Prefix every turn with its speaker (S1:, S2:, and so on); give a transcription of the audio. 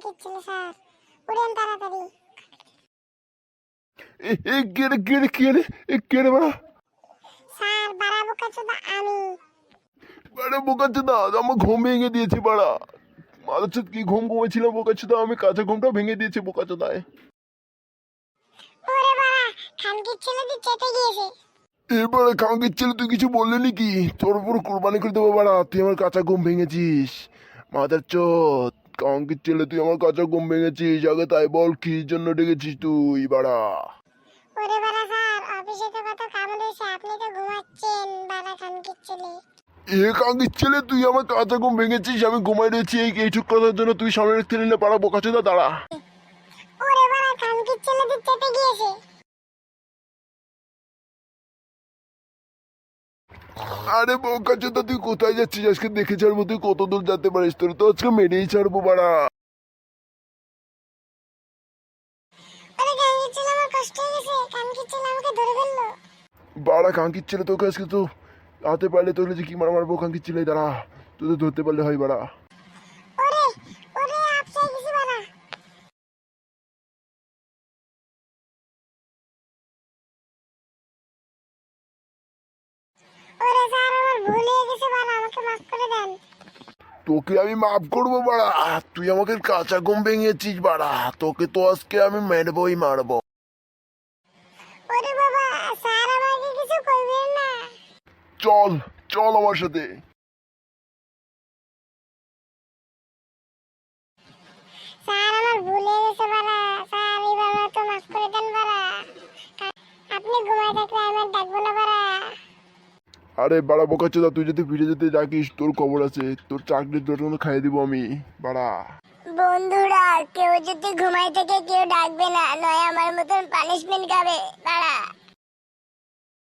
S1: কিচ্ছু স্যার, উড়েন তাড়াতাড়ি।
S2: কে রে বাড়া?
S1: স্যার বাড়া বোকাচোদা আমি।
S2: বাড়া বোকাচোদা, আমার ঘুম ভেঙে দিয়েছে বাড়া। মাদারচোদ কি ঘুম ঘুমেছিলাম বোকাচোদা, আমি কাঁচা ঘুমটা ভেঙে দিয়েছে বোকাচোদায়।
S1: ওরে বাড়া, খানকির ছেলে দিয়ে চেপে গিয়েছে।
S2: এবারে কাঙ্কির ছেলে তুই কিছু বললি নাকি? তোর উপর কোরবানি করে দেবো বাড়া, তুই আমার কাঁচা ঘুম ভেঙেছিস। মাদারচোদ, কাঙ্কির ছেলে তুই আমার কাঁচা ঘুম ভেঙেছিস। আগে তাই বল কি জন্য ডেকেছিস তুই বাড়া?
S1: ওরে বাড়া স্যার, অফিসে তো কত কাম রয়েছে, আপনি তো ঘুমাচ্ছেন বাড়া খানকির ছেলে।
S2: কাঙ্কির ছেলে তুই আমার কাঁচা ঘুম ভেঙেছিস, আমি ঘুমাই রয়েছি এইটুক কথার জন্য তুই সামনে রাখতে নিলে পাড়া বোকাচোদা দাঁড়া।
S1: ওরে বাড়া, খানকির ছেলে দিয়ে চেপে গিয়েছে।
S2: আরে বোকাচোদা তুই কোথায় যাচ্ছিস? আজকে দেখে ছাড়বো তুই কত দূর যেতে পারিস, তোর তো আজকে মেরেই ছাড়বো বাড়া।
S1: ওরে খানকির ছেলে, আমার কষ্ট হয়ে গেছে, খানকির ছেলে আমাকে ধরে ফেললো।
S2: বাড়া কাঙ্কির ছেলে তোকে আজকে তো হাতে পারলে তোকে যে কি মারবো কাঙ্কির ছেলে দাঁড়া, তুই তো ধরতে পারলে হয় বাড়া।
S1: ওরে ওরে, আপসে গেছি বাড়া। ওরে স্যার, আমার ভুল হয়ে গেছে বাড়া, আমাকে মাফ করে দেন।
S2: তোকে আমি মাফ করবো বাড়া, তুই আমাকে কাঁচা ঘুম ভেঙেছিস বাড়া, তোকে তো আজকে আমি মারবোই মারবো।
S1: ওরে বাবা, স্যার আমাকে কিছু করবেন না।
S2: চল চল আমার সাথে।
S1: স্যার আমার ভুল হয়ে গেছে বাড়া, স্যার এবার তো মাফ করে দেন বাড়া। আপনি ঘুমায় থাকলে আমি আর ডাকবো না বাড়া।
S2: আরে বাড়া বোকাচোদা, তুই যদি ফিরে যেতে ডাকিস তোর খবর আছে, তোর চাকরির জন্য খাইয়ে দিব আমি বাড়া।
S1: বন্ধুরা, কেউ যদি ঘুমায় থাকে কেউ ডাকবে না, নয় আমার মতন পানিশমেন্ট খাবে বাড়া।